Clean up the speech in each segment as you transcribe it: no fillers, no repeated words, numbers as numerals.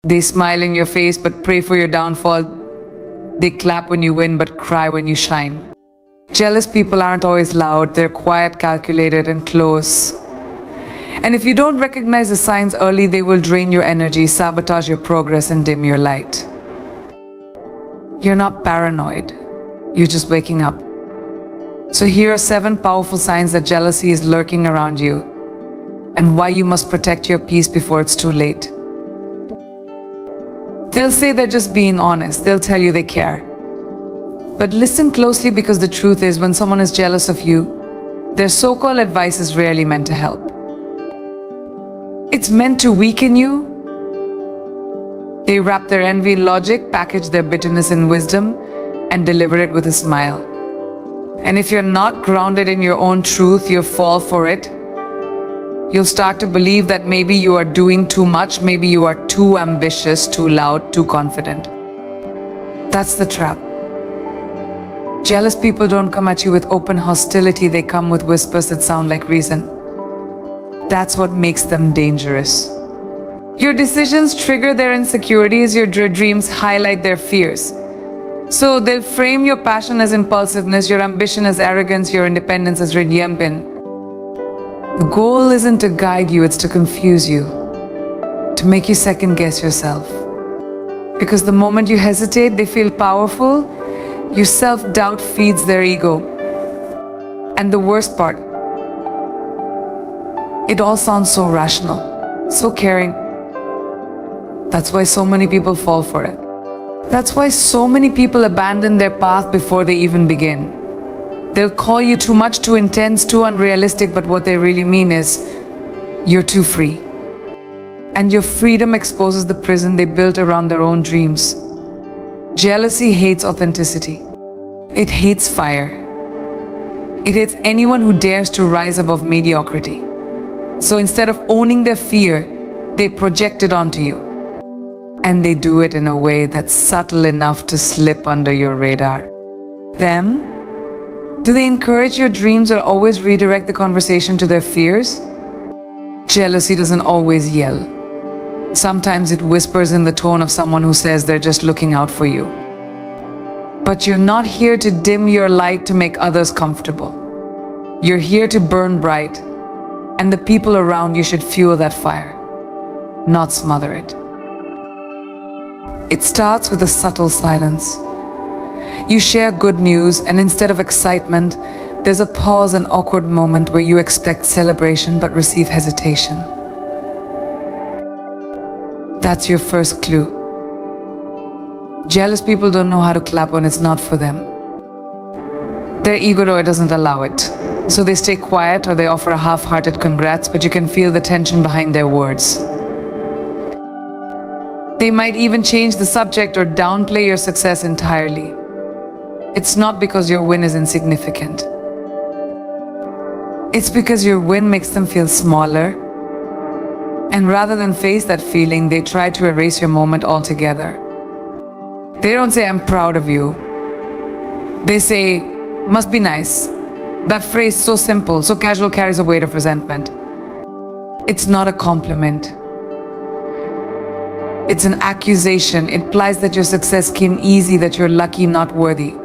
They smile in your face but pray for your downfall. They clap when you win but cry when you shine. Jealous people aren't always loud, they're quiet, calculated, and close. And if you don't recognize the signs early, they will drain your energy, sabotage your progress, and dim your light. You're not paranoid, you're just waking up. So here are 7 powerful signs that jealousy is lurking around you, and why you must protect your peace before it's too late. They'll say they're just being honest, they'll tell you they care. But listen closely, because the truth is, when someone is jealous of you, their so-called advice is rarely meant to help. It's meant to weaken you. They wrap their envy in logic, package their bitterness in wisdom, and deliver it with a smile. And if you're not grounded in your own truth, you'll fall for it. You'll start to believe that maybe you are doing too much, maybe you are too ambitious, too loud, too confident. That's the trap. Jealous people don't come at you with open hostility, they come with whispers that sound like reason. That's what makes them dangerous. Your decisions trigger their insecurities, your dreams highlight their fears. So they'll frame your passion as impulsiveness, your ambition as arrogance, your independence as rinyampin. The goal isn't to guide you, it's to confuse you, to make you second guess yourself. Because the moment you hesitate, they feel powerful, your self-doubt feeds their ego. And the worst part, it all sounds so rational, so caring. That's why so many people fall for it. That's why so many people abandon their path before they even begin. They'll call you too much, too intense, too unrealistic, but what they really mean is, you're too free. And your freedom exposes the prison they built around their own dreams. Jealousy hates authenticity. It hates fire. It hates anyone who dares to rise above mediocrity. So instead of owning their fear, they project it onto you. And they do it in a way that's subtle enough to slip under your radar. Them? Do they encourage your dreams or always redirect the conversation to their fears? Jealousy doesn't always yell. Sometimes it whispers in the tone of someone who says they're just looking out for you. But you're not here to dim your light to make others comfortable. You're here to burn bright, and the people around you should fuel that fire, not smother it. It starts with a subtle silence. You share good news, and instead of excitement, there's a pause, an awkward moment where you expect celebration but receive hesitation. That's your first clue. Jealous people don't know how to clap when it's not for them. Their ego doesn't allow it. So they stay quiet, or they offer a half-hearted congrats, but you can feel the tension behind their words. They might even change the subject or downplay your success entirely. It's not because your win is insignificant. It's because your win makes them feel smaller. And rather than face that feeling, they try to erase your moment altogether. They don't say, "I'm proud of you." They say, "Must be nice." That phrase, so simple, so casual, carries a weight of resentment. It's not a compliment. It's an accusation. It implies that your success came easy, that you're lucky, not worthy.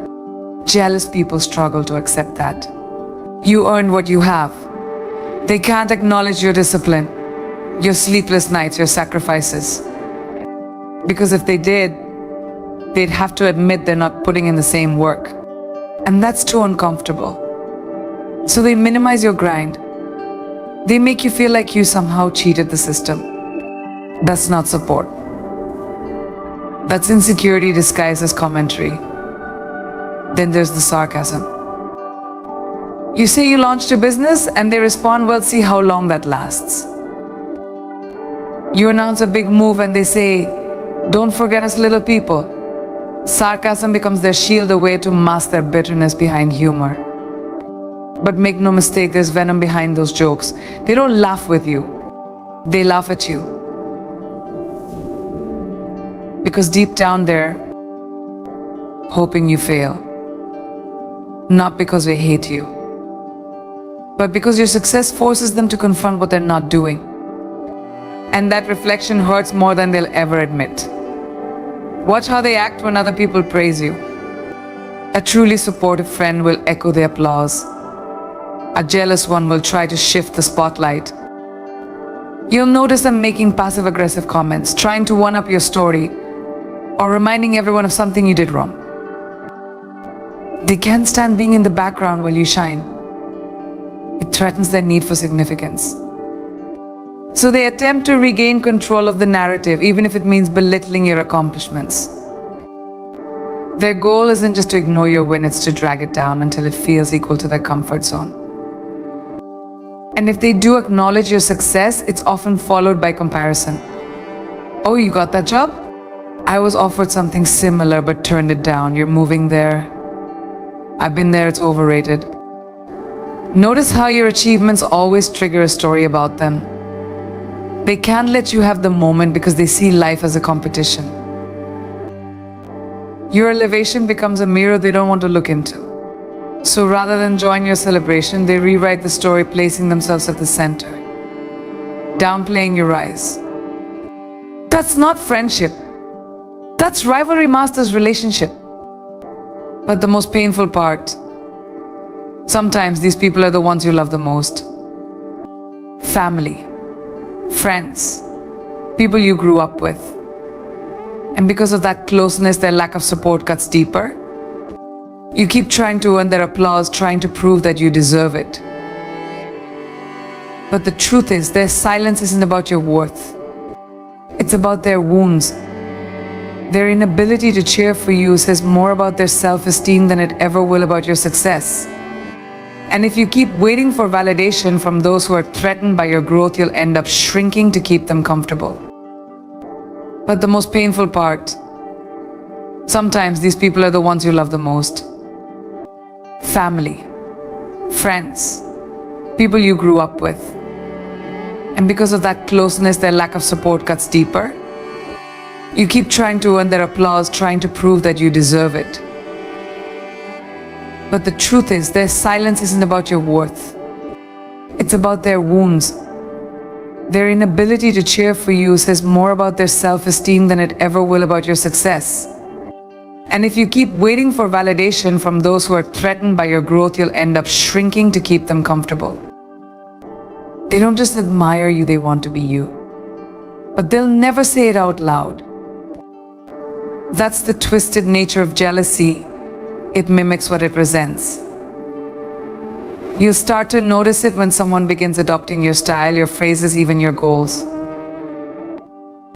Jealous people struggle to accept that. You earned what you have. They can't acknowledge your discipline, your sleepless nights, your sacrifices. Because if they did, they'd have to admit they're not putting in the same work. And that's too uncomfortable. So they minimize your grind. They make you feel like you somehow cheated the system. That's not support. That's insecurity disguised as commentary. Then there's the sarcasm. You say you launched your business, and they respond, "Well, see how long that lasts." You announce a big move, and they say, "Don't forget us little people." Sarcasm becomes their shield, a way to mask their bitterness behind humor. But make no mistake, there's venom behind those jokes. They don't laugh with you. They laugh at you. Because deep down they're hoping you fail. Not because they hate you, but because your success forces them to confront what they're not doing. And that reflection hurts more than they'll ever admit. Watch how they act when other people praise you. A truly supportive friend will echo the applause. A jealous one will try to shift the spotlight. You'll notice them making passive-aggressive comments, trying to one-up your story, or reminding everyone of something you did wrong. They can't stand being in the background while you shine. It threatens their need for significance. So they attempt to regain control of the narrative, even if it means belittling your accomplishments. Their goal isn't just to ignore your win, it's to drag it down until it feels equal to their comfort zone. And if they do acknowledge your success, it's often followed by comparison. Oh, you got that job? I was offered something similar but turned it down. You're moving there. I've been there, it's overrated. Notice how your achievements always trigger a story about them. They can't let you have the moment because they see life as a competition. Your elevation becomes a mirror they don't want to look into. So rather than join your celebration, they rewrite the story, placing themselves at the center, downplaying your rise. That's not friendship. That's rivalry masters relationship. But the most painful part, sometimes these people are the ones you love the most. Family, friends, people you grew up with. And because of that closeness, their lack of support cuts deeper. You keep trying to earn their applause, trying to prove that you deserve it. But the truth is, their silence isn't about your worth. It's about their wounds. Their inability to cheer for you says more about their self-esteem than it ever will about your success. And if you keep waiting for validation from those who are threatened by your growth, you'll end up shrinking to keep them comfortable. But the most painful part, sometimes these people are the ones you love the most. Family, friends, people you grew up with. And because of that closeness, their lack of support cuts deeper. You keep trying to earn their applause, trying to prove that you deserve it. But the truth is, their silence isn't about your worth. It's about their wounds. Their inability to cheer for you says more about their self-esteem than it ever will about your success. And if you keep waiting for validation from those who are threatened by your growth, you'll end up shrinking to keep them comfortable. They don't just admire you, they want to be you. But they'll never say it out loud. That's the twisted nature of jealousy. It mimics what it presents. You'll start to notice it when someone begins adopting your style, your phrases, even your goals.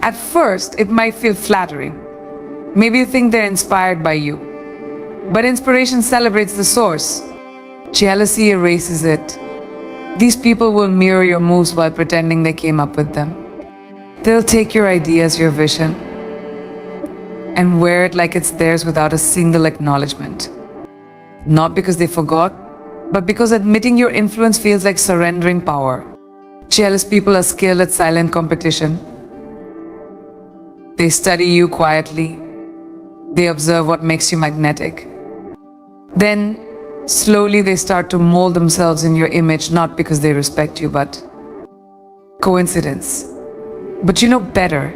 At first, it might feel flattering. Maybe you think they're inspired by you. But inspiration celebrates the source. Jealousy erases it. These people will mirror your moves while pretending they came up with them. They'll take your ideas, your vision, and wear it like it's theirs without a single acknowledgement. Not because they forgot, but because admitting your influence feels like surrendering power. Jealous people are skilled at silent competition. They study you quietly. They observe what makes you magnetic. Then, slowly they start to mold themselves in your image, not because they respect you, but coincidence. But you know better.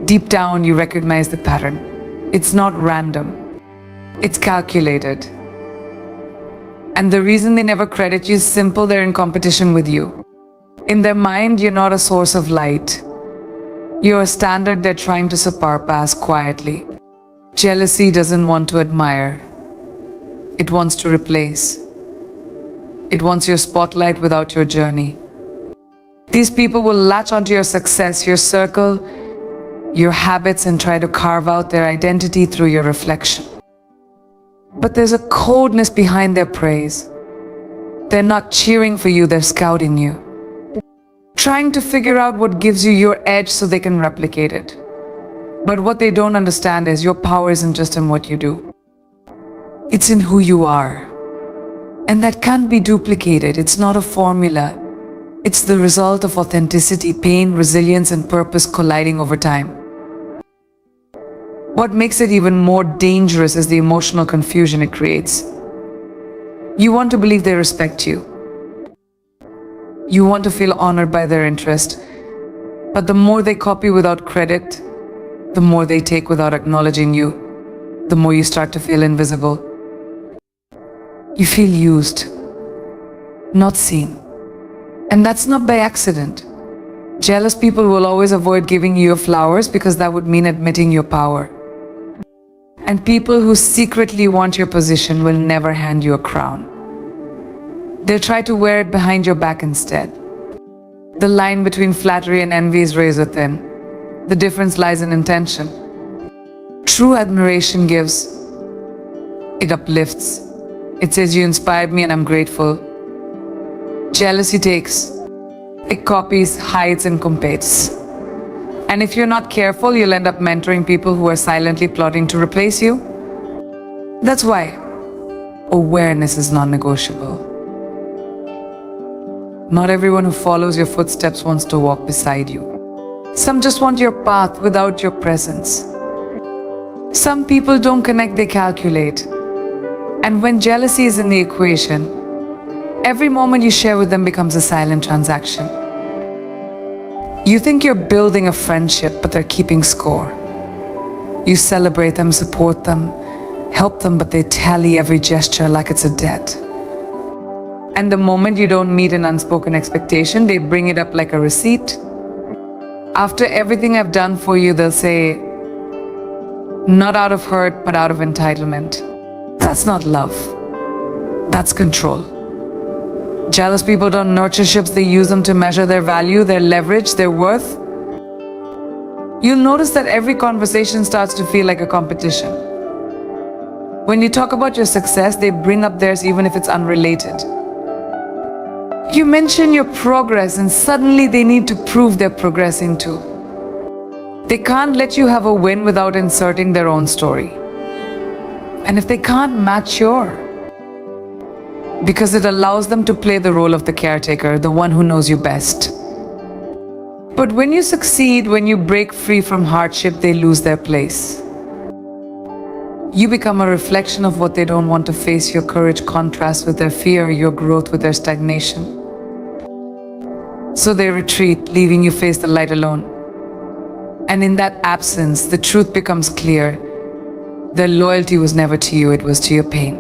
Deep down, you recognize the pattern. It's not random. It's calculated. And the reason they never credit you is simple: they're in competition with you. In their mind, you're not a source of light. You're a standard they're trying to surpass quietly. Jealousy doesn't want to admire. It wants to replace. It wants your spotlight without your journey. These people will latch onto your success, your circle, your habits, and try to carve out their identity through your reflection. But there's a coldness behind their praise. They're not cheering for you, they're scouting you. Trying to figure out what gives you your edge so they can replicate it. But what they don't understand is your power isn't just in what you do. It's in who you are. And that can't be duplicated. It's not a formula. It's the result of authenticity, pain, resilience, and purpose colliding over time. What makes it even more dangerous is the emotional confusion it creates. You want to believe they respect you. You want to feel honored by their interest. But the more they copy without credit, the more they take without acknowledging you, the more you start to feel invisible. You feel used, not seen. And that's not by accident. Jealous people will always avoid giving you your flowers because that would mean admitting your power. And people who secretly want your position will never hand you a crown. They'll try to wear it behind your back instead. The line between flattery and envy is razor thin. The difference lies in intention. True admiration gives. It uplifts. It says you inspired me and I'm grateful. Jealousy takes. It copies, hides, and competes. And if you're not careful, you'll end up mentoring people who are silently plotting to replace you. That's why awareness is non-negotiable. Not everyone who follows your footsteps wants to walk beside you. Some just want your path without your presence. Some people don't connect, they calculate. And when jealousy is in the equation, every moment you share with them becomes a silent transaction. You think you're building a friendship, but they're keeping score. You celebrate them, support them, help them, but they tally every gesture like it's a debt. And the moment you don't meet an unspoken expectation, they bring it up like a receipt. After everything I've done for you, they'll say, not out of hurt, but out of entitlement. That's not love. That's control. Jealous people don't nurture ships, they use them to measure their value, their leverage, their worth. You'll notice that every conversation starts to feel like a competition. When you talk about your success, they bring up theirs even if it's unrelated. You mention your progress and suddenly they need to prove they're progressing too. They can't let you have a win without inserting their own story. And if they can't match your, because it allows them to play the role of the caretaker, the one who knows you best. But when you succeed, when you break free from hardship, they lose their place. You become a reflection of what they don't want to face. Your courage contrasts with their fear, your growth with their stagnation. So they retreat, leaving you face the light alone. And in that absence, the truth becomes clear. Their loyalty was never to you, it was to your pain.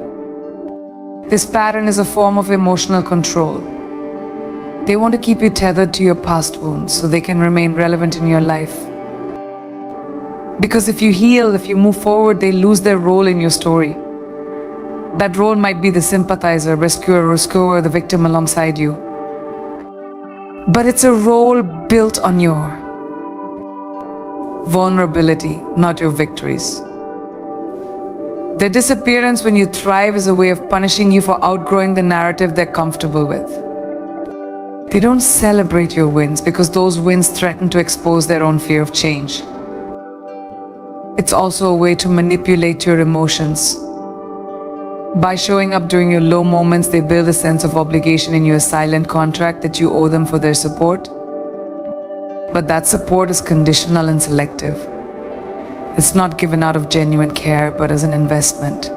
This pattern is a form of emotional control. They want to keep you tethered to your past wounds so they can remain relevant in your life. Because if you heal, if you move forward, they lose their role in your story. That role might be the sympathizer, rescuer, the victim alongside you. But it's a role built on your vulnerability, not your victories. Their disappearance when you thrive is a way of punishing you for outgrowing the narrative they're comfortable with. They don't celebrate your wins because those wins threaten to expose their own fear of change. It's also a way to manipulate your emotions. By showing up during your low moments, they build a sense of obligation in you, a silent contract that you owe them for their support. But that support is conditional and selective. It's not given out of genuine care, but as an investment.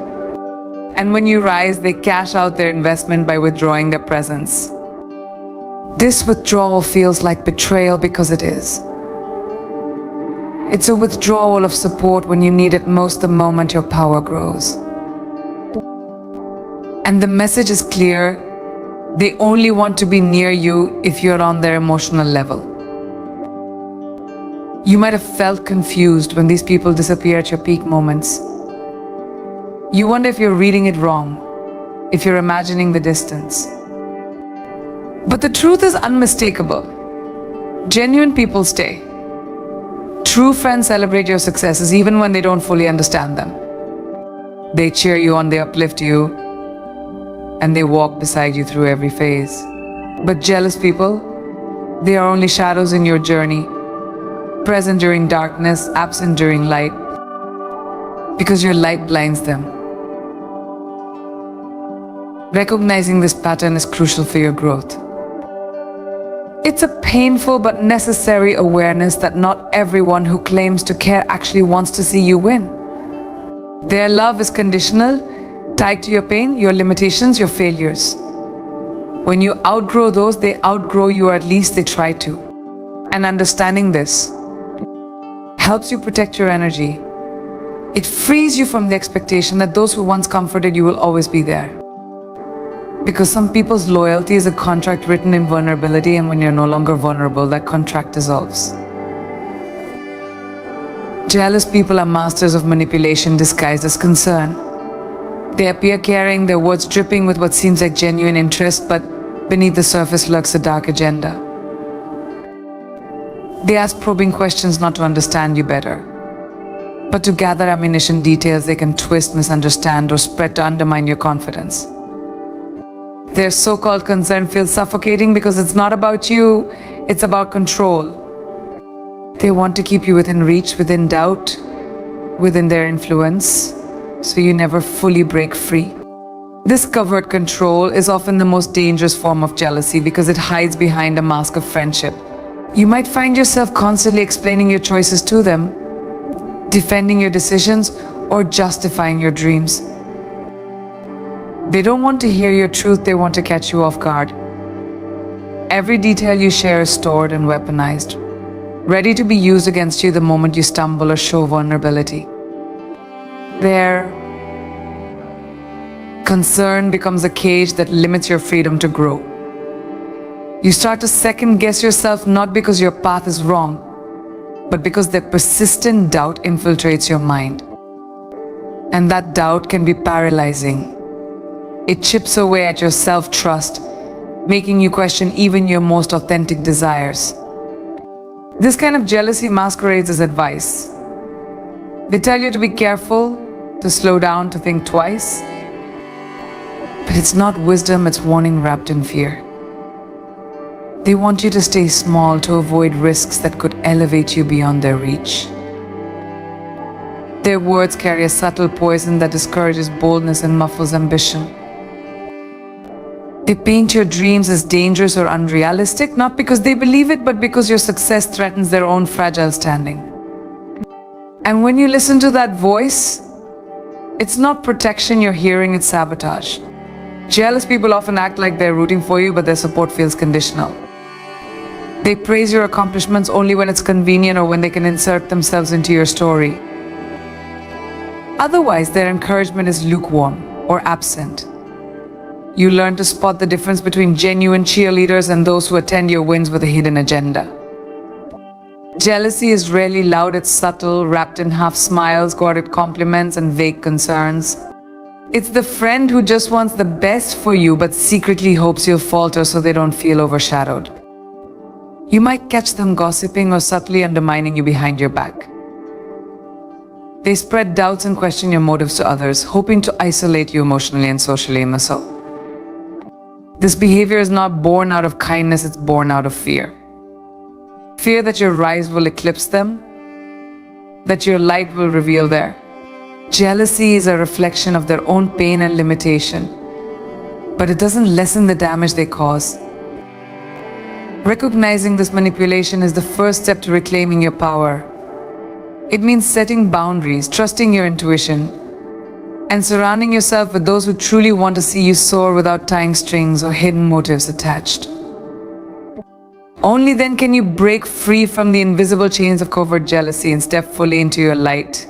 And when you rise, they cash out their investment by withdrawing their presence. This withdrawal feels like betrayal because it is. It's a withdrawal of support when you need it most, the moment your power grows. And the message is clear. They only want to be near you if you're on their emotional level. You might have felt confused when these people disappear at your peak moments. You wonder if you're reading it wrong, if you're imagining the distance. But the truth is unmistakable. Genuine people stay. True friends celebrate your successes even when they don't fully understand them. They cheer you on, they uplift you, and they walk beside you through every phase. But jealous people, they are only shadows in your journey, present during darkness, absent during light, because your light blinds them. Recognizing this pattern is crucial for your growth. It's a painful but necessary awareness that not everyone who claims to care actually wants to see you win. Their love is conditional, tied to your pain, your limitations, your failures. When you outgrow those, they outgrow you, or at least they try to. And understanding this helps you protect your energy. It frees you from the expectation that those who once comforted you will always be there. Because some people's loyalty is a contract written in vulnerability, and when you're no longer vulnerable, that contract dissolves. Jealous people are masters of manipulation disguised as concern. They appear caring, their words dripping with what seems like genuine interest, but beneath the surface lurks a dark agenda. They ask probing questions not to understand you better, but to gather ammunition details they can twist, misunderstand, or spread to undermine your confidence. Their so-called concern feels suffocating because it's not about you, it's about control. They want to keep you within reach, within doubt, within their influence, so you never fully break free. This covert control is often the most dangerous form of jealousy because it hides behind a mask of friendship. You might find yourself constantly explaining your choices to them, defending your decisions, or justifying your dreams. They don't want to hear your truth, they want to catch you off guard. Every detail you share is stored and weaponized, ready to be used against you the moment you stumble or show vulnerability. Their concern becomes a cage that limits your freedom to grow. You start to second guess yourself not because your path is wrong, but because their persistent doubt infiltrates your mind. And that doubt can be paralyzing. It chips away at your self-trust, making you question even your most authentic desires. This kind of jealousy masquerades as advice. They tell you to be careful, to slow down, to think twice. But it's not wisdom, it's warning wrapped in fear. They want you to stay small, to avoid risks that could elevate you beyond their reach. Their words carry a subtle poison that discourages boldness and muffles ambition. They paint your dreams as dangerous or unrealistic, not because they believe it, but because your success threatens their own fragile standing. And when you listen to that voice, it's not protection you're hearing, it's sabotage. Jealous people often act like they're rooting for you, but their support feels conditional. They praise your accomplishments only when it's convenient or when they can insert themselves into your story. Otherwise, their encouragement is lukewarm or absent. You learn to spot the difference between genuine cheerleaders and those who attend your wins with a hidden agenda. Jealousy is rarely loud, it's subtle, wrapped in half smiles, guarded compliments, and vague concerns. It's the friend who just wants the best for you but secretly hopes you'll falter so they don't feel overshadowed. You might catch them gossiping or subtly undermining you behind your back. They spread doubts and question your motives to others, hoping to isolate you emotionally and socially. This behavior is not born out of kindness, it's born out of fear. Fear that your rise will eclipse them, that your light will reveal their. Jealousy is a reflection of their own pain and limitation, but it doesn't lessen the damage they cause. Recognizing this manipulation is the first step to reclaiming your power. It means setting boundaries, trusting your intuition, and surrounding yourself with those who truly want to see you soar without tying strings or hidden motives attached. Only then can you break free from the invisible chains of covert jealousy and step fully into your light.